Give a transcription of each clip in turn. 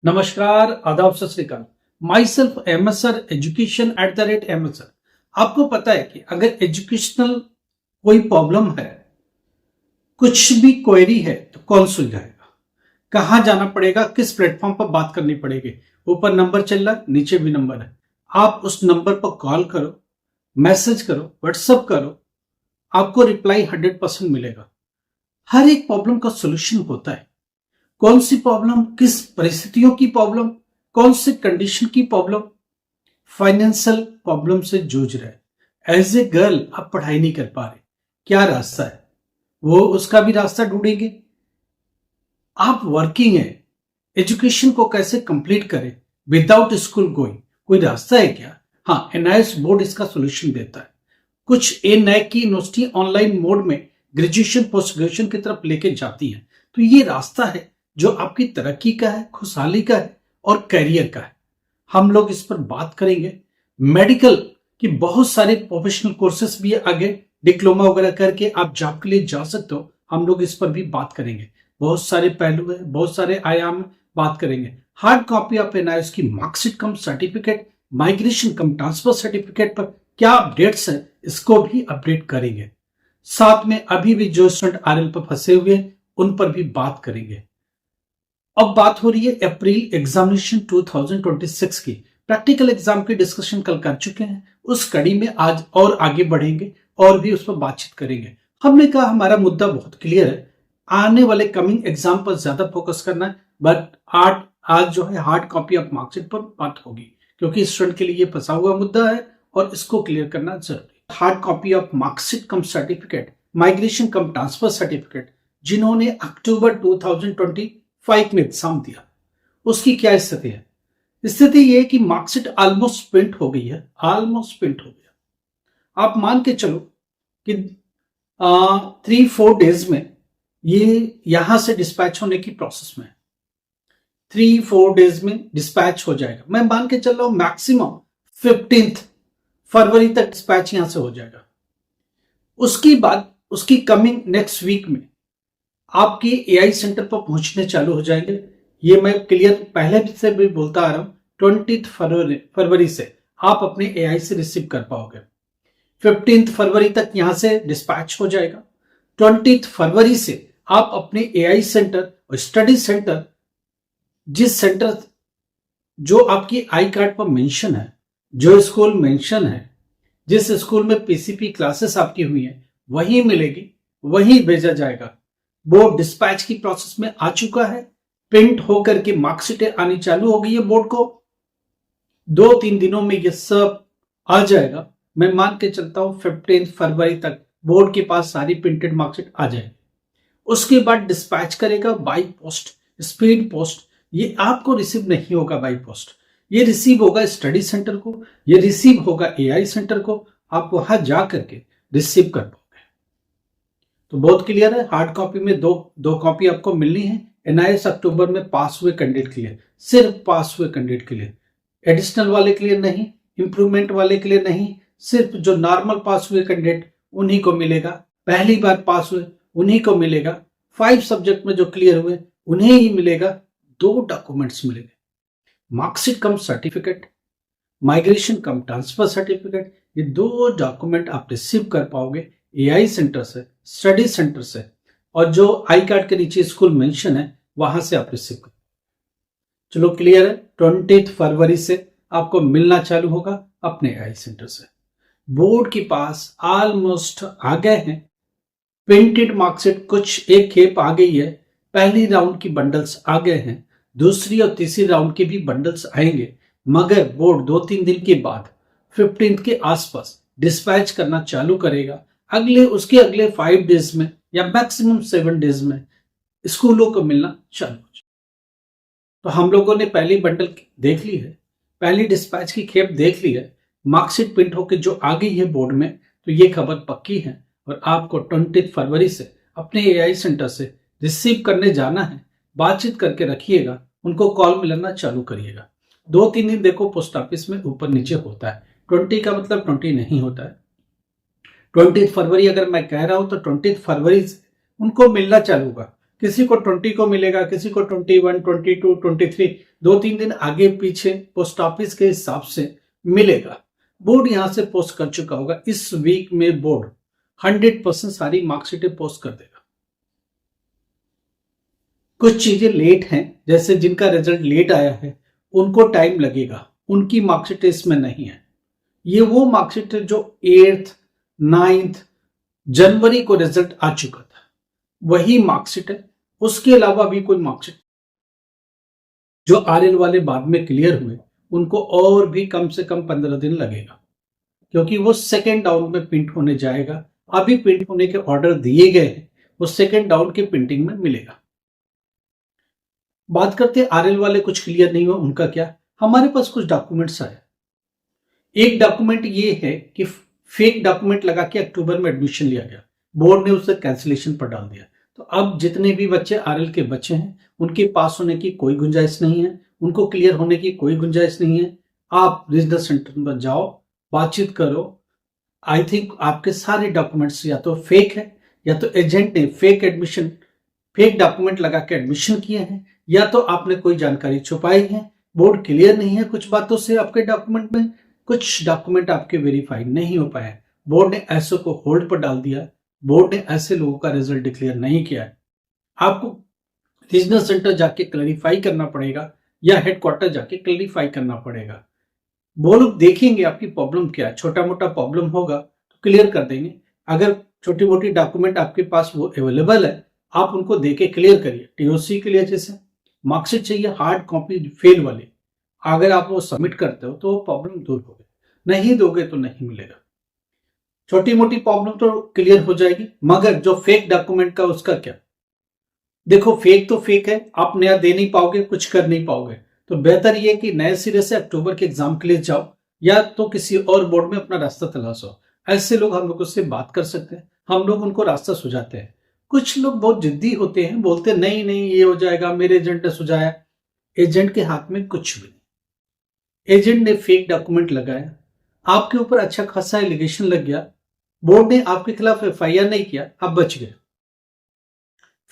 नमस्कार, आदाब, सत श्री अकाल। My self MSR education @MSR। आपको पता है कि अगर एजुकेशनल कोई प्रॉब्लम है, कुछ भी क्वेरी है तो कौन सुलझाएगा, कहाँ जाना पड़ेगा, किस प्लेटफॉर्म पर बात करनी पड़ेगी। ऊपर नंबर चल रहा है, नीचे भी नंबर है। आप उस नंबर पर कॉल करो, मैसेज करो, व्हाट्सएप करो, आपको रिप्लाई 100% मिलेगा। हर एक प्रॉब्लम का सोल्यूशन होता है। कौन सी प्रॉब्लम, किस परिस्थितियों की प्रॉब्लम, कौन से कंडीशन की प्रॉब्लम, फाइनेंशियल प्रॉब्लम से जूझ रहे, एज ए गर्ल आप पढ़ाई नहीं कर पा रहे, क्या रास्ता है, वो उसका भी रास्ता ढूंढेंगे। आप वर्किंग है, एजुकेशन को कैसे कंप्लीट करें विदाउट स्कूल गोइंग, कोई रास्ता है क्या? हाँ, एनआईएस बोर्ड इसका सोल्यूशन देता है। कुछ NAAC की यूनिवर्सिटी ऑनलाइन मोड में ग्रेजुएशन पोस्ट ग्रेजुएशन की तरफ लेके जाती है। तो ये रास्ता है जो आपकी तरक्की का है, खुशहाली का है और करियर का है। हम लोग इस पर बात करेंगे। मेडिकल की बहुत सारे प्रोफेशनल कोर्सेस भी है, आगे डिप्लोमा वगैरह करके आप जॉब के लिए जा सकते हो। हम लोग इस पर भी बात करेंगे। बहुत सारे पहलू है, बहुत सारे आयाम बात करेंगे। हार्ड कॉपी ऑफ NIS की मार्कशीट कम सर्टिफिकेट, माइग्रेशन कम ट्रांसफर सर्टिफिकेट पर क्या अपडेट्स है, इसको भी अपडेट करेंगे। साथ में अभी भी जो स्टूडेंट RL पर फंसे हुए हैं उन पर भी बात करेंगे। अब बात हो रही है अप्रैल एग्जामिनेशन 2026 की। प्रैक्टिकल एग्जाम की डिस्कशन कल कर चुके हैं, उस कड़ी में आज और आगे बढ़ेंगे और भी उस पर बातचीत करेंगे। हमने कहा हमारा मुद्दा बहुत क्लियर है, आने वाले कमिंग एग्जाम पर ज्यादा फोकस करना है। बट आज जो है हार्ड कॉपी ऑफ मार्कशीट पर बात होगी, क्योंकि स्टूडेंट के लिए ये फंसा हुआ मुद्दा है और इसको क्लियर करना जरूरी। Hard copy of marksheet come certificate, migration come transfer certificate, जिन्होंने अक्टूबर 2025 में एग्जाम दिया, उसकी क्या स्थिति है? स्थिति यह कि मार्कशीट ऑलमोस्ट प्रिंट हो गई है, ऑलमोस्ट प्रिंट हो गया। आप मान के चलो कि 3-4 डेज में ये यहां से डिस्पैच होने की प्रोसेस में है। 3-4 डेज में डिस्पैच हो जाएगा। मैं मान के चल रहा हूं मैक्सिमम 15 फरवरी तक डिस्पैच यहां से हो जाएगा। उसकी बाद उसकी कमिंग नेक्स्ट वीक में आपके AI सेंटर पर पहुंचने चालू हो जाएंगे। ये मैं क्लियर पहले से भी बोलता आ रहा हूं। 20 फरवरी से आप अपने AI से रिसीव कर पाओगे। 15 फरवरी तक यहां से डिस्पैच हो जाएगा। 20 फरवरी से आप अपने AI सेंटर और स्टडी सेंटर, जिस सेंटर जो आपकी आई कार्ड पर मेंशन है, जो स्कूल मेंशन है, जिस स्कूल में PCP क्लासेस आपकी हुई हैं, वहीं मिलेगी, वहीं भेजा जाएगा। बोर्ड डिस्पैच की प्रोसेस में आ चुका है, प्रिंट होकर के मार्कशीटें आनी चालू हो गई है। बोर्ड को 2-3 दिनों में ये सब आ जाएगा। मैं मान के चलता हूं 15 फरवरी तक बोर्ड के पास सारी प्रिंटेड मार्कशीट आ जाएगी। उसके बाद डिस्पैच करेगा बाई पोस्ट, स्पीड पोस्ट। ये आपको रिसीव नहीं होगा बाई पोस्ट, ये रिसीव होगा स्टडी सेंटर को, ये रिसीव होगा AI सेंटर को। आप वहां जा करके रिसीव कर पाओगे। तो बहुत क्लियर है। हार्ड कॉपी में दो कॉपी आपको मिलनी है। NIS अक्टूबर में पास हुए कैंडिडेट के लिए, सिर्फ पास हुए कैंडिडेट के लिए, एडिशनल वाले के लिए नहीं, इंप्रूवमेंट वाले के लिए नहीं, सिर्फ जो नॉर्मल पास हुए कैंडिडेट उन्हीं को मिलेगा। पहली बार पास हुए उन्हीं को मिलेगा। 5 सब्जेक्ट में जो क्लियर हुए उन्हें ही मिलेगा। 2 डॉक्यूमेंट्स मिलेंगे, मार्कशीट कम सर्टिफिकेट, माइग्रेशन कम ट्रांसफर सर्टिफिकेट। ये 2 डॉक्यूमेंट आप रिसीव कर पाओगे AI सेंटर से, स्टडी सेंटर से, और जो आई कार्ड के नीचे स्कूल मेंशन है वहां से आप रिसीव कर। चलो क्लियर है। 20 फरवरी से आपको मिलना चालू होगा अपने AI सेंटर से। बोर्ड के पास ऑलमोस्ट आ गए हैं प्रिंटेड मार्कशीट, कुछ एक खेप आ गई है। पहली राउंड की बंडल्स आ गए हैं, दूसरी और तीसरी राउंड के भी बंडल्स आएंगे। मगर बोर्ड 2-3 दिन के बाद 15 के आसपास डिस्पैच करना चालू करेगा। उसके अगले 5 डेज में या मैक्सिमम 7 डेज में स्कूलों को मिलना चालू हो जाए। तो हम लोगों ने पहली बंडल देख ली है, पहली डिस्पैच की खेप देख ली है, मार्कशीट प्रिंट होकर जो आ गई है बोर्ड में। तो ये खबर पक्की है और आपको 20 फरवरी से अपने AI सेंटर से रिसीव करने जाना है। बातचीत करके रखिएगा, उनको कॉल मिलाना चालू करिएगा। 2-3 दिन देखो पोस्ट ऑफिस में ऊपर नीचे होता है। 20 का मतलब 20 नहीं होता है। 20 फरवरी अगर मैं कह रहा हूं तो 20 फरवरी से उनको मिलना चालू होगा। किसी को 20 को मिलेगा, किसी को 21, 22, 23, 2-3 दिन आगे पीछे पोस्ट ऑफिस के हिसाब से मिलेगा। बोर्ड यहां से पोस्ट कर चुका होगा। इस वीक में बोर्ड 100% सारी मार्कशीटें पोस्ट कर देगा। कुछ चीजें लेट हैं, जैसे जिनका रिजल्ट लेट आया है उनको टाइम लगेगा, उनकी मार्कशीट इसमें नहीं है। ये वो मार्कशीट है जो 8th 9th जनवरी को रिजल्ट आ चुका था, वही मार्कशीट है। उसके अलावा भी कोई मार्कशीट जो आरएल वाले बाद में क्लियर हुए उनको और भी कम से कम 15 दिन लगेगा, क्योंकि वो सेकेंड डाउन में प्रिंट होने जाएगा। अभी प्रिंट होने के ऑर्डर दिए गए हैं, वो सेकेंड डाउन के प्रिंटिंग में मिलेगा। बात करते हैं आरएल वाले कुछ क्लियर नहीं हुआ, उनका क्या। हमारे पास कुछ डॉक्यूमेंट्स आए। एक डॉक्यूमेंट ये है कि फेक डॉक्यूमेंट लगा के अक्टूबर में एडमिशन लिया गया, बोर्ड ने उसे कैंसिलेशन पर डाल दिया। तो अब जितने भी बच्चे आरएल के बच्चे हैं उनके पास होने की कोई गुंजाइश नहीं है, उनको क्लियर होने की कोई गुंजाइश नहीं है। आप रीजनल सेंटर पर जाओ, बातचीत करो। आई थिंक आपके सारे डॉक्यूमेंट्स या तो फेक है, या तो एजेंट ने फेक एडमिशन, फेक डॉक्यूमेंट लगा के एडमिशन किए हैं, या तो आपने कोई जानकारी छुपाई है। बोर्ड क्लियर नहीं है कुछ बातों से आपके डॉक्यूमेंट में, कुछ डॉक्यूमेंट आपके वेरीफाई नहीं हो पाए। बोर्ड ने ऐसे को होल्ड पर डाल दिया, बोर्ड ने ऐसे लोगों का रिजल्ट डिक्लेयर नहीं किया है। आपको रीजनल सेंटर जाके क्लैरिफाई करना पड़ेगा या हेडक्वार्टर जाके क्लैरिफाई करना पड़ेगा। वो लोग देखेंगे आपकी प्रॉब्लम क्या है। छोटा मोटा प्रॉब्लम होगा तो क्लियर कर देंगे। अगर छोटी मोटी डॉक्यूमेंट आपके पास वो अवेलेबल है, आप उनको देके क्लियर करिए। टीओसी के लिए जैसे मार्कशीट चाहिए हार्ड कॉपी फेल वाली, अगर आप वो सबमिट करते हो तो वो प्रॉब्लम दूर होगी, नहीं दोगे तो नहीं मिलेगा। छोटी मोटी प्रॉब्लम तो क्लियर हो जाएगी, मगर जो फेक डॉक्यूमेंट का उसका क्या। देखो फेक तो फेक है, आप नया दे नहीं पाओगे, कुछ कर नहीं पाओगे। तो बेहतर ये कि नए सिरे से अक्टूबर के एग्जाम के लिए जाओ, या तो किसी और बोर्ड में अपना रास्ता तलाशो। ऐसे लोग हम लोगों से बात कर सकते हैं, हम लोग उनको रास्ता सुझाते हैं। कुछ लोग बहुत जिद्दी होते हैं, बोलते नहीं नहीं ये हो जाएगा, मेरे एजेंट ने सुझाया। एजेंट के हाथ में कुछ भी नहीं। एजेंट ने फेक डॉक्यूमेंट लगाया, आपके ऊपर अच्छा खासा एलिगेशन लग गया, बोर्ड ने आपके खिलाफ एफआईआर नहीं किया, आप बच गए।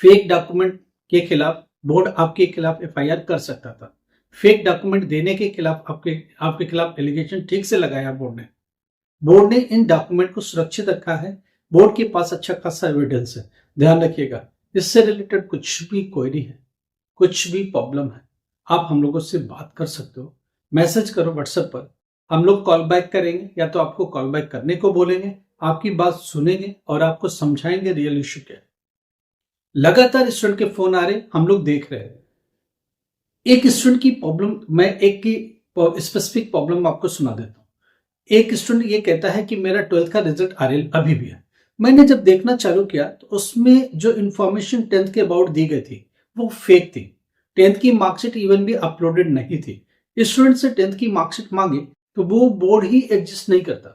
फेक डॉक्यूमेंट के खिलाफ बोर्ड आपके खिलाफ एफआईआर कर सकता था। फेक डॉक्यूमेंट देने के खिलाफ आपके खिलाफ एलिगेशन ठीक से लगाया बोर्ड ने इन डॉक्यूमेंट को सुरक्षित रखा है। बोर्ड के पास अच्छा खासा एविडेंस है। ध्यान रखिएगा, इससे रिलेटेड कुछ भी क्वेरी है, कुछ भी प्रॉब्लम है, आप हम लोगों से बात कर सकते हो। मैसेज करो व्हाट्सएप पर, हम लोग कॉल बैक करेंगे या तो आपको कॉल बैक करने को बोलेंगे, आपकी बात सुनेंगे और आपको समझाएंगे रियल इश्यू क्या है। लगातार स्टूडेंट के फोन आ रहे, हम लोग देख रहे हैं। एक स्टूडेंट की प्रॉब्लम, मैं एक की स्पेसिफिक प्रॉब्लम आपको सुना देता हूं। एक स्टूडेंट ये कहता है कि मेरा 12th का रिजल्ट आरएल अभी भी है। मैंने जब देखना चालू किया तो उसमें जो इंफॉर्मेशन 10th के अबाउट दी गई थी वो फेक थी। 10th की मार्कशीट इवन भी अपलोडेड नहीं थी। स्टूडेंट से 10th की मार्कशीट मांगे तो वो बोर्ड ही एग्जिस्ट नहीं करता।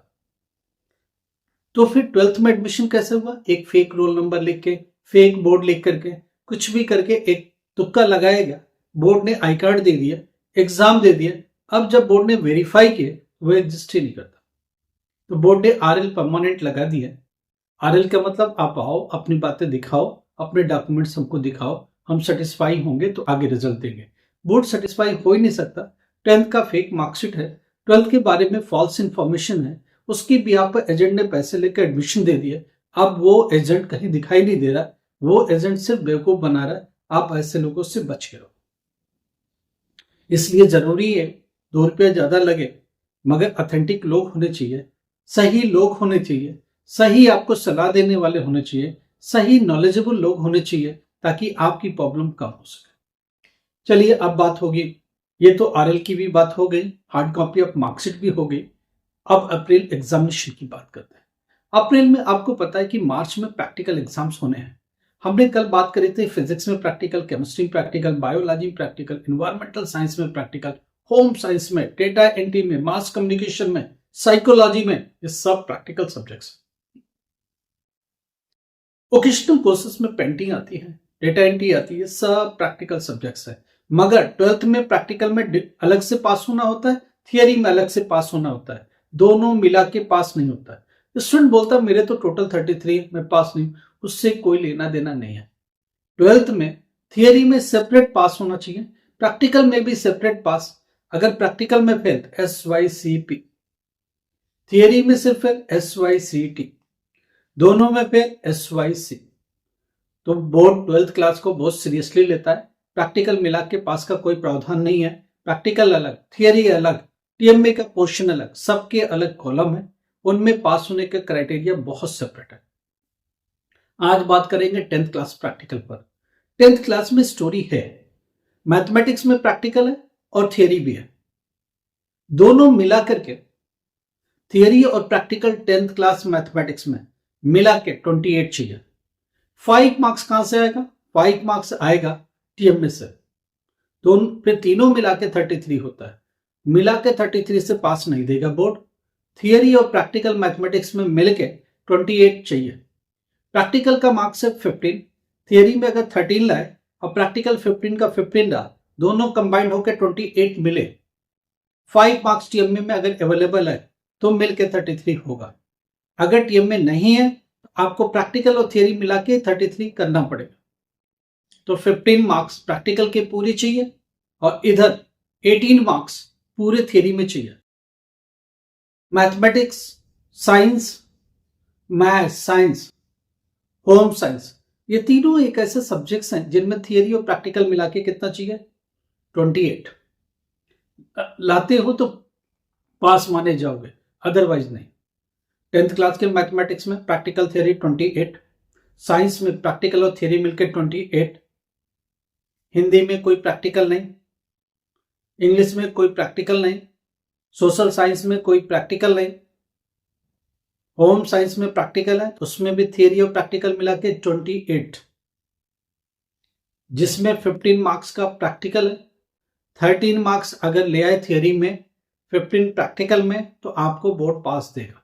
तो फिर 12th में एडमिशन कैसे हुआ? एक फेक रोल नंबर लिख के, फेक बोर्ड लिख करके, कुछ भी करके एक तुक्का लगाया गया। बोर्ड ने आई कार्ड दे दिया, एग्जाम दे दिया। अब जब बोर्ड ने वेरीफाई किए वो एग्जिस्ट ही नहीं करता। तो बोर्ड ने आरएल परमानेंट लगा दिया। आरएल का मतलब आप आओ, अपनी बातें दिखाओ, अपने डॉक्यूमेंट्स हमको दिखाओ, हम सेटिस्फाई होंगे तो आगे रिजल्ट देंगे। बोर्ड सेटिस्फाई हो ही नहीं सकता। 10th का फेक मार्कशीट है, 12th के बारे में फॉल्स इंफॉर्मेशन है, उसकी बिहाफ पर एजेंट ने पैसे लेकर एडमिशन दे दिया। अब वो एजेंट कहीं दिखाई नहीं दे रहा, वो एजेंट सिर्फ बेवकूफ बना रहा है। आप ऐसे लोगों से बच के रहो। इसलिए जरूरी है, 2 रुपया ज्यादा लगे मगर ऑथेंटिक लोग होने चाहिए, सही लोग होने चाहिए, सही आपको सलाह देने वाले होने चाहिए, सही नॉलेजेबल लोग होने चाहिए, ताकि आपकी प्रॉब्लम कम हो सके। चलिए अब बात होगी, ये तो आरएल की भी बात हो गई, हार्ड कॉपी ऑफ मार्कशीट भी हो गई। अब अप्रैल एग्जामिनेशन की बात करते हैं। अप्रैल में आपको पता है कि मार्च में प्रैक्टिकल एग्जाम्स होने हैं। हमने कल बात करी थी फिजिक्स में प्रैक्टिकल, केमिस्ट्री में प्रैक्टिकल, बायोलॉजी में प्रैक्टिकल, एनवायरमेंटल साइंस में प्रैक्टिकल, होम साइंस में, डेटा एंट्री में, मास कम्युनिकेशन में, साइकोलॉजी में, ये सब प्रैक्टिकल सब्जेक्ट्स। वोकेशनल कोर्सेज में पेंटिंग आती है, डेटा एंट्री आती है, सब प्रैक्टिकल सब्जेक्ट्स है। मगर 12th में प्रैक्टिकल में अलग से पास होना होता है, थियरी में अलग से पास होना होता है, दोनों मिला के पास नहीं होता है। स्टूडेंट बोलता है मेरे तो टोटल 33 मैं पास नहीं, उससे कोई लेना देना नहीं है। ट्वेल्थ में थियरी में सेपरेट पास होना चाहिए, प्रैक्टिकल में भी सेपरेट पास। अगर प्रैक्टिकल में फेल SYCP, थियरी में सिर्फ फेल SYCT, दोनों में फेल SYC। तो बोर्ड ट्वेल्थ क्लास को बहुत सीरियसली लेता है। प्रैक्टिकल मिला के पास का कोई प्रावधान नहीं है। प्रैक्टिकल अलग, थियरी अलग, टीएमए का पोर्शन अलग, सबके अलग कॉलम है, उनमें पास होने का क्राइटेरिया बहुत सेपरेट है। आज बात करेंगे 10th क्लास प्रैक्टिकल पर। 10th क्लास में स्टोरी है, मैथमेटिक्स में प्रैक्टिकल है और थियरी भी है, दोनों मिला करके थियरी और प्रैक्टिकल 10th क्लास मैथमेटिक्स में मिला के 28 चाहिए। 5 मार्क्स कहां से आएगा? 5 मार्क्स आएगा टीएमए से, फिर तीनों मिला के 33 होता है। मिला के 33 से पास नहीं देगा बोर्ड। थियरी और प्रैक्टिकल मैथमेटिक्स में मिलके 28 चाहिए। प्रैक्टिकल का मार्क्स है 15, थियरी में अगर 13 लाए और प्रैक्टिकल 15 का 15 रहा, दोनों कंबाइंड होकर 28 मिले। 5 मार्क्स टीएमए में अगर अवेलेबल है तो मिलके 33 होगा। अगर टीएमए नहीं है तो आपको प्रैक्टिकल और थियरी मिला के 33 करना पड़ेगा। तो 15 मार्क्स प्रैक्टिकल के पूरे चाहिए और इधर 18 मार्क्स पूरे थियरी में चाहिए। Mathematics, science, maths, science, home science, ये तीनों एक ऐसे सब्जेक्ट्स हैं जिनमें थियरी और प्रैक्टिकल मिला के कितना चाहिए? 28 लाते हो तो पास माने जाओगे, अदरवाइज नहीं। 10th क्लास के मैथमेटिक्स में प्रैक्टिकल थियरी 28, साइंस में प्रैक्टिकल और थियरी मिलकर 28, हिंदी में कोई प्रैक्टिकल नहीं, इंग्लिश में कोई प्रैक्टिकल नहीं, सोशल साइंस में कोई प्रैक्टिकल नहीं, होम साइंस में प्रैक्टिकल है, उसमें भी थियरी और प्रैक्टिकल मिला के 28, जिसमें 15 मार्क्स का प्रैक्टिकल है। 13 मार्क्स अगर ले आए थियरी में, 15 प्रैक्टिकल में, तो आपको बोर्ड पास देगा।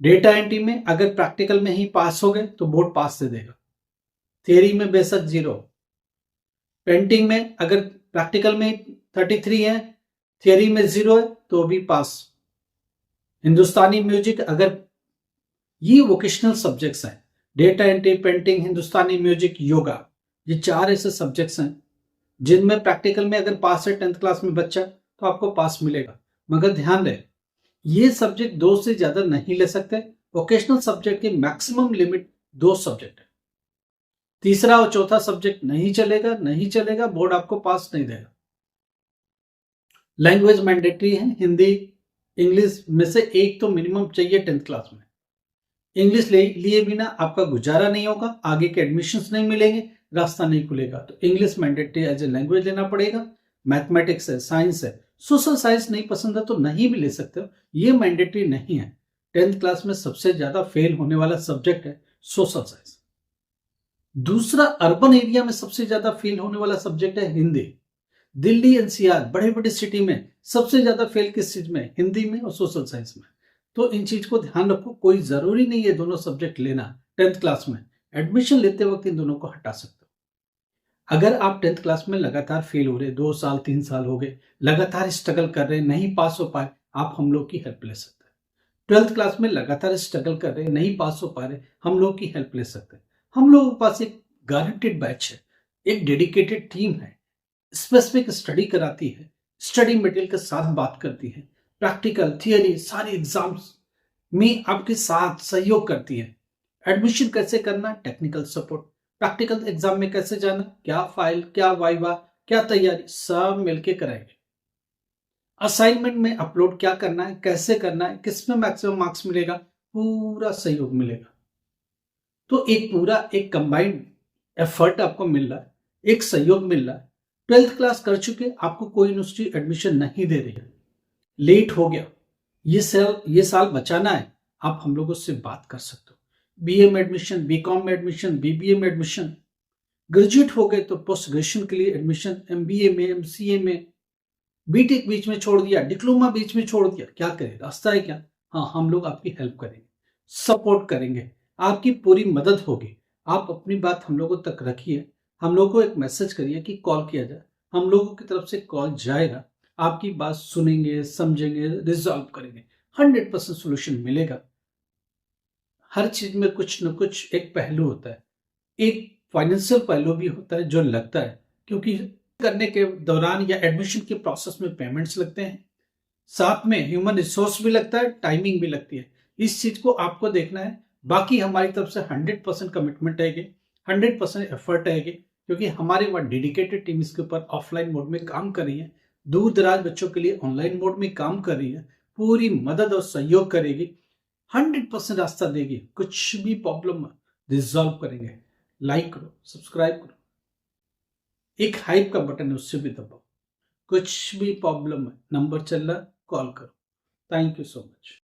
डेटा एंट्री में अगर प्रैक्टिकल में ही पास हो गए तो बोर्ड पास दे देगा, थियरी में बेशक 0। पेंटिंग में अगर प्रैक्टिकल में 33 है, थियरी में 0 है तो भी पास। हिंदुस्तानी म्यूजिक, अगर ये वोकेशनल सब्जेक्ट्स हैं, डेटा एंट्री, पेंटिंग, हिंदुस्तानी म्यूजिक, योगा, ये 4 ऐसे सब्जेक्ट्स हैं जिनमें प्रैक्टिकल में अगर पास है 10th क्लास में बच्चा तो आपको पास मिलेगा। मगर ध्यान रहे, ये सब्जेक्ट 2 से ज्यादा नहीं ले सकते। वोकेशनल सब्जेक्ट की मैक्सिमम लिमिट 2 सब्जेक्ट है। तीसरा और चौथा सब्जेक्ट नहीं चलेगा, बोर्ड आपको पास नहीं देगा। लैंग्वेज मैंडेटरी है, हिंदी, इंग्लिश में से एक तो मिनिमम चाहिए 10th क्लास में। इंग्लिश लिए बिना आपका गुजारा नहीं होगा, आगे के एडमिशंस नहीं मिलेंगे, रास्ता नहीं खुलेगा। तो English mandatory as a language लेना पड़ेगा। मैथमेटिक्स है, साइंस है, सोशल साइंस नहीं पसंद है तो नहीं भी ले सकते हो, ये मैंडेटरी नहीं है। 10th क्लास में सबसे ज्यादा फेल होने वाला सब्जेक्ट है सोशल साइंस। दूसरा, अर्बन एरिया में सबसे ज्यादा फेल होने वाला सब्जेक्ट है हिंदी। दिल्ली एनसीआर बड़े बड़े सिटी में सबसे ज्यादा फेल किस चीज में? हिंदी में और सोशल साइंस में। तो इन चीज को ध्यान रखो, कोई जरूरी नहीं है दोनों सब्जेक्ट लेना। 10th क्लास में एडमिशन लेते वक्त इन दोनों को हटा सकते हो। अगर आप 10th क्लास में लगातार फेल हो रहे, 2 साल 3 साल हो गए, लगातार स्ट्रगल कर रहे, नहीं पास हो पाए, आप हम लोग की हेल्प ले सकते हैं। 12th क्लास में लगातार स्ट्रगल कर रहे, नहीं पास हो पा रहे, हम लोग की हेल्प ले सकते हैं। हम लोगों के पास एक गारंटेड बैच है, एक डेडिकेटेड टीम है, स्पेसिफिक स्टडी कराती है, स्टडी मटेरियल के साथ बात करती है, प्रैक्टिकल, थियरी, सारे एग्जाम्स में आपके साथ सहयोग करती है। एडमिशन कैसे करना, टेक्निकल सपोर्ट, प्रैक्टिकल एग्जाम में कैसे जाना, क्या फाइल, क्या वाइवा, क्या तैयारी, सब मिलके कराएंगे। असाइनमेंट में अपलोड क्या करना है, कैसे करना है, किसमें मैक्सिमम मार्क्स मिलेगा, पूरा सहयोग मिलेगा। तो एक कंबाइंड एफर्ट आपको मिल रहा है, एक सहयोग मिल रहा है। 12th क्लास कर चुके, आपको कोई यूनिवर्सिटी एडमिशन नहीं दे रही है, लेट हो गया, ये साल बचाना है, आप हम लोगों से बात कर सकते हो। बीए में एडमिशन, बीकॉम में एडमिशन, बीबीए में एडमिशन, ग्रेजुएट हो गए तो पोस्ट ग्रेजुएशन के लिए एडमिशन, एमबीए में, एमसीए में, बीटेक बीच में छोड़ दिया, डिप्लोमा बीच में छोड़ दिया, क्या करें, रास्ता है क्या? हाँ, हम लोग आपकी हेल्प करेंगे, सपोर्ट करेंगे, आपकी पूरी मदद होगी। आप अपनी बात हम लोगों तक रखिए, हम लोगों को एक मैसेज करिए कि कॉल किया जाए, हम लोगों की तरफ से कॉल जाएगा, आपकी बात सुनेंगे, समझेंगे, रिजॉल्व करेंगे, 100% सोल्यूशन मिलेगा। हर चीज में कुछ न कुछ एक पहलू होता है, एक फाइनेंशियल पहलू भी होता है जो लगता है, क्योंकि करने के दौरान या एडमिशन के प्रोसेस में पेमेंट्स लगते हैं, साथ में ह्यूमन रिसोर्स भी लगता है, टाइमिंग भी लगती है। इस चीज को आपको देखना है। बाकी हमारी तरफ से 100% कमिटमेंट है, 100% एफर्ट है, क्योंकि हमारे वहाँ डेडिकेटेड टीम इसके ऊपर ऑफलाइन मोड में काम कर रही है, दूर दराज बच्चों के लिए ऑनलाइन मोड में काम कर रही है, पूरी मदद और सहयोग करेगी, 100% रास्ता देगी, कुछ भी प्रॉब्लम रिजॉल्व करेंगे। लाइक करो, सब्सक्राइब करो, एक हाइप का बटन है उससे भी दबाओ। कुछ भी प्रॉब्लम है, नंबर चल रहा, कॉल करो। Thank you so much.